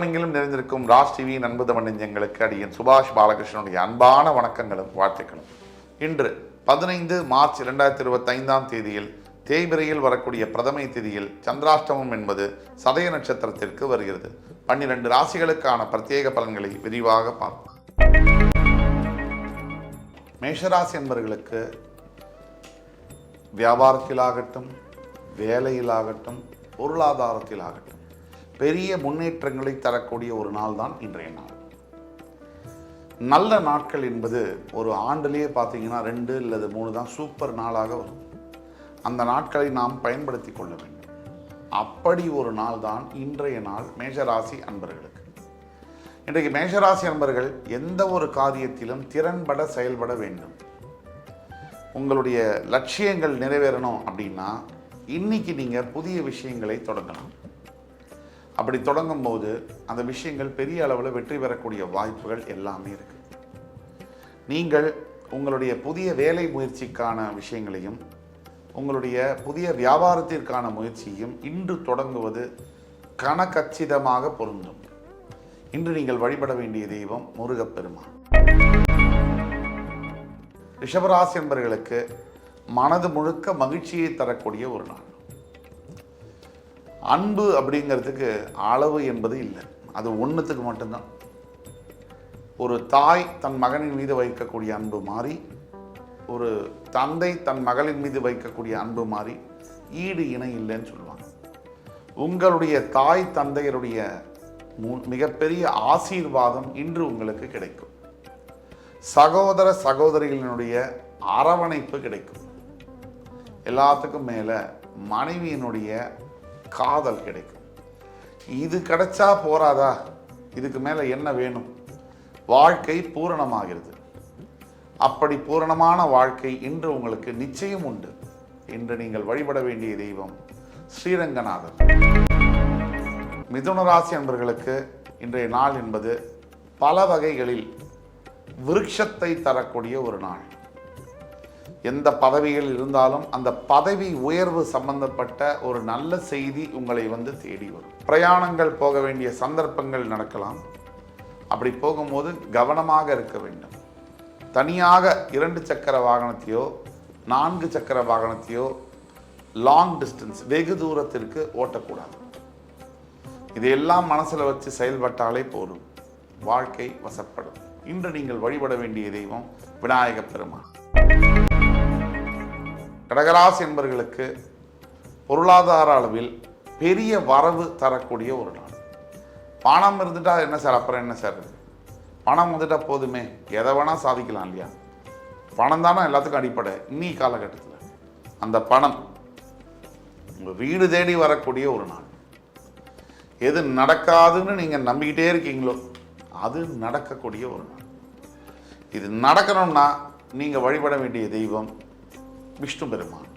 உலகமெங்கிலும் நிறைந்திருக்கும் ராஜ் டிவி நண்பு தமிழ் நெஞ்சங்களுக்கு அடியன் சுபாஷ் பாலகிருஷ்ணனுடைய அன்பான வணக்கங்களும் வாழ்த்துக்களும். இன்று 15 மார்ச் 2025 தேதியில் தேய்பிரையில் வரக்கூடிய பிரதமை திதியில் சந்திராஷ்டமம் என்பது சதய நட்சத்திரத்திற்கு வருகிறது. 12 ராசிகளுக்கான பிரத்யேக பலன்களை விரிவாக பார்ப்போம். மேஷராசி என்பவர்களுக்கு வியாபாரத்திலாகட்டும், வேலையிலாகட்டும், பொருளாதாரத்திலாகட்டும் பெரிய முன்னேற்றங்களை தரக்கூடிய ஒரு நாள் தான் இன்றைய நாள். நல்ல நாட்கள் என்பது ஒரு ஆண்டிலேயே பார்த்தீங்கன்னா 2 அல்லது 3 தான் சூப்பர் நாளாக வரும். அந்த நாட்களை நாம் பயன்படுத்தி கொள்ள வேண்டும். அப்படி ஒரு நாள் தான் இன்றைய நாள் மேஷராசி அன்பர்களுக்கு. இன்றைக்கு மேஷராசி அன்பர்கள் எந்த ஒரு காரியத்திலும் திறன்பட செயல்பட வேண்டும். உங்களுடைய லட்சியங்கள் நிறைவேறணும் அப்படின்னா இன்னைக்கு நீங்கள் புதிய விஷயங்களை தொடங்கலாம். அப்படி தொடங்கும் போது அந்த விஷயங்கள் பெரிய அளவில் வெற்றி பெறக்கூடிய வாய்ப்புகள் எல்லாமே இருக்கு. நீங்கள் உங்களுடைய புதிய வேலை முயற்சிக்கான விஷயங்களையும் உங்களுடைய புதிய வியாபாரத்திற்கான முயற்சியையும் இன்று தொடங்குவது கனகச்சிதமாக பொருந்தும். இன்று நீங்கள் வழிபட வேண்டிய தெய்வம் முருகப்பெருமான். ரிஷபராசி என்பவர்களுக்கு மனது முழுக்க மகிழ்ச்சியை தரக்கூடிய ஒரு நாள். அன்பு அப்படிங்கிறதுக்கு அளவு என்பது இல்லை, அது ஒன்றுத்துக்கு மட்டும்தான். ஒரு தாய் தன் மகனின் மீது வைக்கக்கூடிய அன்பு மாறி, ஒரு தந்தை தன் மகளின் மீது வைக்கக்கூடிய அன்பு மாறி ஈடு இணை இல்லைன்னு சொல்லுவாங்க. உங்களுடைய தாய் தந்தையருடைய மிகப்பெரிய ஆசீர்வாதம் இன்று உங்களுக்கு கிடைக்கும். சகோதர சகோதரிகளினுடைய அரவணைப்பு கிடைக்கும். எல்லாத்துக்கும் மேலே மனைவியினுடைய காதல் கிடைக்கும். இது கிடைச்சா போராதா, இதுக்கு மேலே என்ன வேணும்? வாழ்க்கை பூரணமாகிறது. அப்படி பூரணமான வாழ்க்கை இன்று உங்களுக்கு நிச்சயம் உண்டு. இன்று நீங்கள் வழிபட வேண்டிய தெய்வம் ஸ்ரீரங்கநாதர். மிதுன ராசி அன்பர்களுக்கு இன்றைய நாள் என்பது பல வகைகளில் விருட்சத்தை தரக்கூடிய ஒரு நாள். எந்த பதவியில் இருந்தாலும் அந்த பதவி உயர்வு சம்பந்தப்பட்ட ஒரு நல்ல செய்தி உங்களை தேடி வரும். பிரயாணங்கள் போக வேண்டிய சந்தர்ப்பங்கள் நடக்கலாம். அப்படி போகும்போது கவனமாக இருக்க வேண்டும். தனியாக 2 சக்கர வாகனத்தையோ 4 சக்கர வாகனத்தையோ லாங் டிஸ்டன்ஸ் வெகு தூரத்திற்கு ஓட்டக்கூடாது. இதையெல்லாம் மனசில் வச்சு செயல்பட்டாலே போதும், வாழ்க்கை வசப்படும். இன்று நீங்கள் வழிபட வேண்டிய தெய்வம் விநாயக பெருமான். கடகராசி என்பவர்களுக்கு பொருளாதார அளவில் பெரிய வரவு தரக்கூடிய ஒரு நாள். பணம் இருந்துட்டா என்ன சார், அப்புறம் என்ன சார், பணம் வந்துட்டா போதுமே, எதை வேணா சாதிக்கலாம் இல்லையா? பணம் தானே எல்லாத்துக்கும் அடிப்படை. இன்னி காலகட்டத்தில் அந்த பணம் உங்கள் வீடு தேடி வரக்கூடிய ஒரு நாள். எது நடக்காதுன்னு நீங்கள் நம்பிக்கிட்டே இருக்கீங்களோ அது நடக்கக்கூடிய ஒரு நாள். இது நடக்கணும்னா நீங்கள் வழிபட வேண்டிய தெய்வம் விஷ்ணு பெருமான்.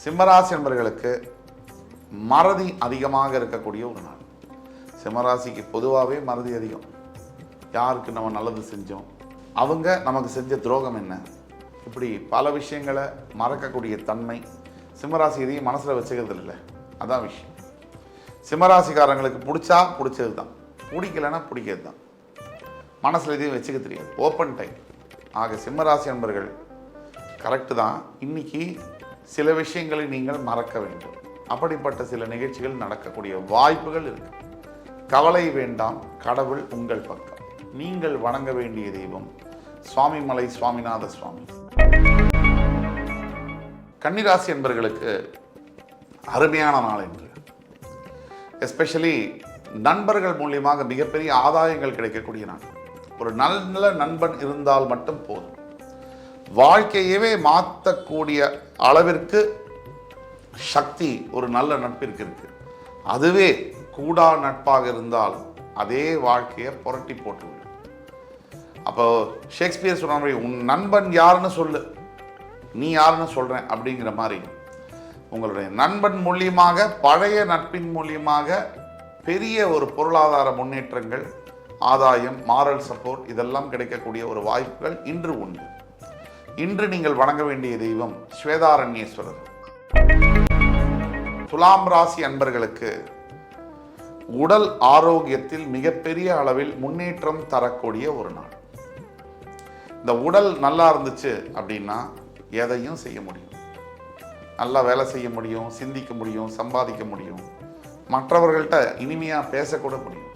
சிம்மராசி என்பவர்களுக்கு மறதி அதிகமாக இருக்கக்கூடிய ஒரு நாள். சிம்மராசிக்கு பொதுவாகவே மறதி அதிகம். யாருக்கு நம்ம நல்லது செஞ்சோம், அவங்க நமக்கு செஞ்ச துரோகம் என்ன, இப்படி பல விஷயங்களை மறக்கக்கூடிய தன்மை சிம்மராசி எதையும் மனசில் வச்சுக்கிறது இல்லை. அதான் விஷயம். சிம்மராசிக்காரங்களுக்கு பிடிச்சா பிடிச்சது தான், பிடிக்கலைன்னா பிடிக்கிறது தான். மனசில் எதையும் வச்சுக்க தெரியாது, ஓப்பன் டைம். ஆக சிம்மராசி நண்பர்கள் கரெக்டு தான். இன்னைக்கு சில விஷயங்களை நீங்கள் மறக்க வேண்டும். அப்படிப்பட்ட சில நிகழ்ச்சிகள் நடக்கக்கூடிய வாய்ப்புகள் இருக்கு. கவலை வேண்டாம், கடவுள் உங்கள் பக்கம். நீங்கள் வணங்க வேண்டிய தெய்வம் சுவாமிமலை சுவாமிநாத சுவாமி. கன்னிராசி என்பவர்களுக்கு அருமையான நாள் என்று. எஸ்பெஷலி நண்பர்கள் மூலியமாக மிகப்பெரிய ஆதாயங்கள் கிடைக்கக்கூடிய நாள். ஒரு நல்ல நண்பன் இருந்தால் மட்டும் போதும், வாழ்க்கையவே மாற்றக்கூடிய அளவிற்கு சக்தி ஒரு நல்ல நட்பிற்கு இருக்கு. அதுவே கூடா நட்பாக இருந்தால் அதே வாழ்க்கையை புரட்டி போட்டுவிடும். அப்போ ஷேக்ஸ்பியர் சொன்ன மாதிரி உன் நண்பன் யாருன்னு சொல்லு, நீ யாருன்னு சொல்றேன் அப்படிங்கிற மாதிரி உங்களுடைய நண்பன் மூலியமாக, பழைய நட்பின் மூலியமாக பெரிய ஒரு பொருளாதார முன்னேற்றங்கள், ஆதாயம், மாரல் சப்போர்ட் இதெல்லாம் கிடைக்கக்கூடிய ஒரு வாய்ப்புகள் இன்று உண்டு. இன்று நீங்கள் வணங்க வேண்டிய தெய்வம் ஸ்வேதாரண்யேஸ்வரர். துலாம் ராசி அன்பர்களுக்கு உடல் ஆரோக்கியத்தில் மிகப்பெரிய அளவில் முன்னேற்றம் தரக்கூடிய ஒரு நாள். இந்த உடல் நல்லா இருந்துச்சு அப்படின்னா எதையும் செய்ய முடியும், நல்லா வேலை செய்ய முடியும், சிந்திக்க முடியும், சம்பாதிக்க முடியும், மற்றவர்கள்ட்ட இனிமையாக பேசக்கூட முடியும்.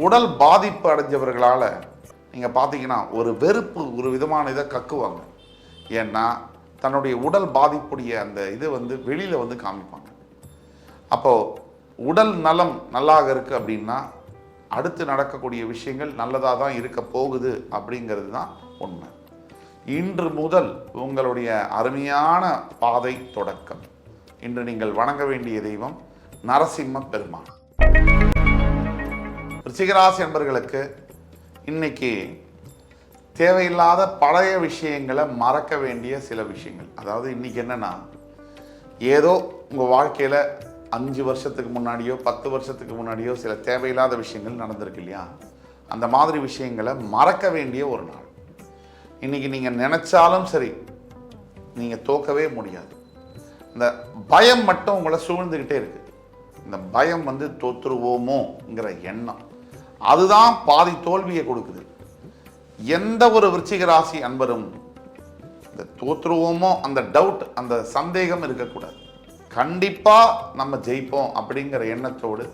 உடல் பாதிப்பு அடைஞ்சவர்களால் நீங்கள் பார்த்தீங்கன்னா ஒரு வெறுப்பு, ஒரு விதமான இதை கக்குவாங்க. ஏன்னா தன்னுடைய உடல் பாதிப்புடைய அந்த இது வெளியில் காமிப்பாங்க. அப்போது உடல் நலம் நல்லாக இருக்குது அப்படின்னா அடுத்து நடக்கக்கூடிய விஷயங்கள் நல்லதாக தான் இருக்க போகுது அப்படிங்கிறது தான் உண்மை. இன்று முதல் உங்களுடைய அருமையான பாதை தொடக்கம். இன்று நீங்கள் வணங்க வேண்டிய தெய்வம் நரசிம்ம பெருமான். ரிஷிகராசி என்பவர்களுக்கு இன்னைக்கு தேவையில்லாத பழைய விஷயங்களை மறக்க வேண்டிய சில விஷயங்கள். அதாவது இன்னைக்கு என்னன்னா, ஏதோ உங்கள் வாழ்க்கையில் 5 வருஷத்துக்கு முன்னாடியோ 10 வருஷத்துக்கு முன்னாடியோ சில தேவையில்லாத விஷயங்கள் நடந்திருக்கு இல்லையா, அந்த மாதிரி விஷயங்களை மறக்க வேண்டிய ஒரு நாள். இன்னைக்கு நீங்கள் நினைச்சாலும் சரி நீங்கள் தோக்கவே முடியாது. இந்த பயம் மட்டும் உங்களை சூழ்ந்துக்கிட்டே இருக்கு. இந்த பயம் தோற்றுருவோமோங்கிற எண்ணம் அதுதான் பாதி தோல்வியை கொடுக்குது. எந்த ஒரு விருச்சிக ராசி அன்பரும் இந்த தோற்றுருவோமோ அந்த டவுட், அந்த சந்தேகம் இருக்கக்கூடாது. கண்டிப்பாக நம்ம ஜெயிப்போம் அப்படிங்கிற எண்ணத்தோடு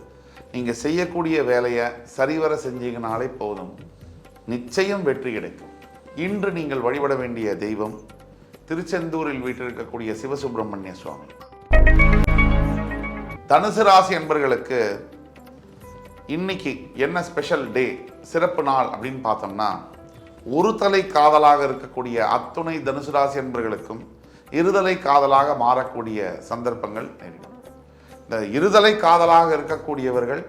நீங்கள் செய்யக்கூடிய வேலையை சரிவர செஞ்சீங்கனாலே போதும், நிச்சயம் வெற்றி கிடைக்கும். இன்று நீங்கள் வழிபட வேண்டிய தெய்வம் திருச்செந்தூரில் வீற்றிருக்கக்கூடிய சிவசுப்பிரமணிய சுவாமி. தனுசு ராசி என்பவர்களுக்கு இன்னைக்கு என்ன ஸ்பெஷல் டே, சிறப்பு நாள் அப்படின்னு பார்த்தோம்னா, ஒரு தலை காதலாக இருக்கக்கூடிய அத்துணை தனுசு ராசி என்பவர்களுக்கும் இருதலை காதலாக மாறக்கூடிய சந்தர்ப்பங்கள் நேரிடும். இந்த இருதலை காதலாக இருக்கக்கூடியவர்கள்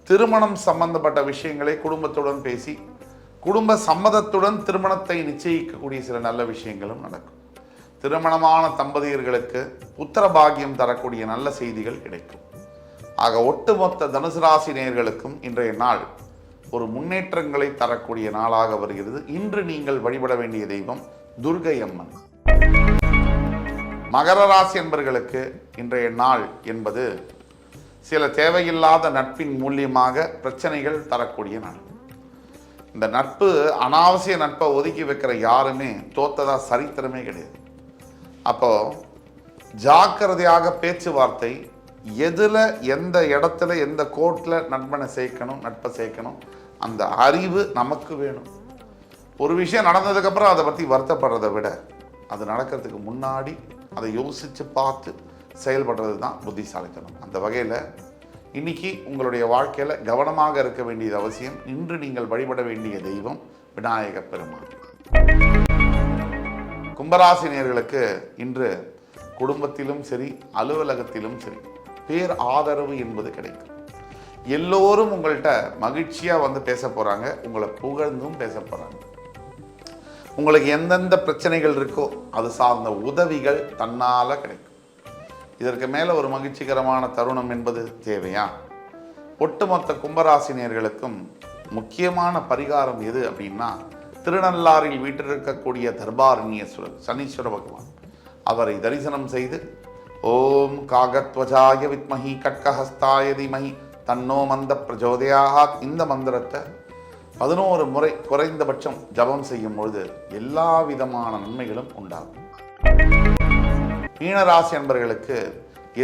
திருமணம் சம்பந்தப்பட்ட விஷயங்களை குடும்பத்துடன் பேசி குடும்ப சம்மதத்துடன் திருமணத்தை நிச்சயிக்கக்கூடிய சில நல்ல விஷயங்களும் நடக்கும். திருமணமான தம்பதியர்களுக்கு புத்திர பாக்கியம் தரக்கூடிய நல்ல செய்திகள் கிடைக்கும். ஆக ஒட்டுமொத்த தனுசு ராசி நேயர்களுக்கும் இன்றைய நாள் ஒரு முன்னேற்றங்களை தரக்கூடிய நாளாக வருகிறது. இன்று நீங்கள் வழிபட வேண்டிய தெய்வம் துர்க்கை அம்மன். மகர ராசி என்பவர்களுக்கு இன்றைய நாள் என்பது சில தேவையில்லாத நட்பின் மூலியமாக பிரச்சனைகள் தரக்கூடிய நாள். இந்த நட்பு, அனாவசிய நட்பை ஒதுக்கி வைக்கிற யாருமே தோத்ததா சரித்திரமே கிடையாது. அப்போ ஜாக்கிரதையாக பேச்சுவார்த்தை, எதில் எந்த இடத்துல எந்த கோர்ட்டில் நண்பனை சேர்க்கணும், நட்பை சேர்க்கணும், அந்த அறிவு நமக்கு வேணும். ஒரு விஷயம் நடந்ததுக்கப்புறம் அதை பற்றி வருத்தப்படுறதை விட அது நடக்கிறதுக்கு முன்னாடி அதை யோசித்து பார்த்து செயல்படுறது தான் புத்திசாலித்தனம். அந்த வகையில் இன்னைக்கு உங்களுடைய வாழ்க்கையில் கவனமாக இருக்க வேண்டியது அவசியம். இன்று நீங்கள் வழிபட வேண்டிய தெய்வம் விநாயக பெருமான். கும்பராசி நேயர்களுக்கு இன்று குடும்பத்திலும் சரி அலுவலகத்திலும் சரி பேர் ஆதரவு என்பது கிடைக்கும். எல்லோரும் உங்கள்கிட்ட மகிழ்ச்சியாக பேச போகிறாங்க, உங்களை புகழ்ந்தும் பேச போகிறாங்க. உங்களுக்கு எந்தெந்த பிரச்சனைகள் இருக்கோ அது சார்ந்த உதவிகள் தன்னால் கிடைக்கும். இதற்கு மேலே ஒரு மகிழ்ச்சிகரமான தருணம் என்பது தேவையா? ஒட்டுமொத்த கும்பராசினியர்களுக்கும் முக்கியமான பரிகாரம் எது அப்படின்னா, திருநள்ளாறில் வீற்றிருக்கக்கூடிய தர்பாரண்யேஸ்வரர் சனீஸ்வர பகவான், அவரை தரிசனம் செய்து ஓம் காகத்வஜாய வித்மஹி கட்கஹஸ்தாய தீமஹி தன்னோ மந்த பிரஜோதயாத் இந்த மந்திரத்தை 11 முறை குறைந்தபட்சம் ஜபம் செய்யும் பொழுது எல்லா விதமான நன்மைகளும் உண்டாகும். மீனராசி என்பவர்களுக்கு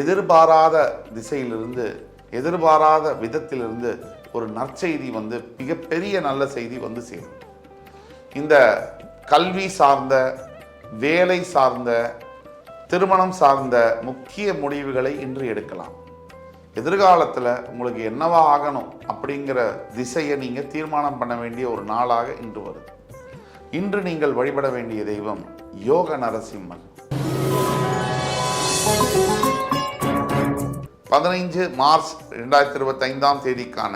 எதிர்பாராத திசையிலிருந்து, எதிர்பாராத விதத்திலிருந்து ஒரு நற்செய்தி மிகப்பெரிய நல்ல செய்தி சேரும். இந்த கல்வி சார்ந்த, வேலை சார்ந்த, திருமணம் சார்ந்த முக்கிய முடிவுகளை இன்று எடுக்கலாம். எதிர்காலத்தில் உங்களுக்கு என்னவா ஆகணும் அப்படிங்கிற திசையை நீங்கள் தீர்மானம் பண்ண வேண்டிய ஒரு நாளாக இன்று வருது. இன்று நீங்கள் வழிபட வேண்டிய தெய்வம் யோக நரசிம்மன். 15 மார்ச் 2025 தேதிக்கான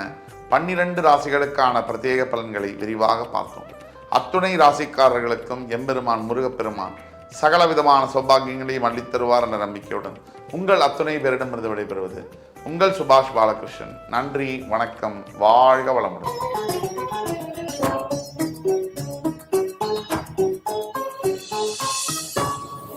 12 ராசிகளுக்கான பிரத்யேக பலன்களை விரிவாக பார்த்தோம். அத்துணை ராசிக்காரர்களுக்கும் எம்பெருமான் முருகப்பெருமான் சகல விதமான சௌபாகியங்களையும் அள்ளித்தருவார் என்ற நம்பிக்கையுடன் உங்கள் அத்துணை பேரிடமிருந்து விடைபெறுவது உங்கள் சுபாஷ் பாலகிருஷ்ணன். நன்றி, வணக்கம், வாழ்க வளமுடன்.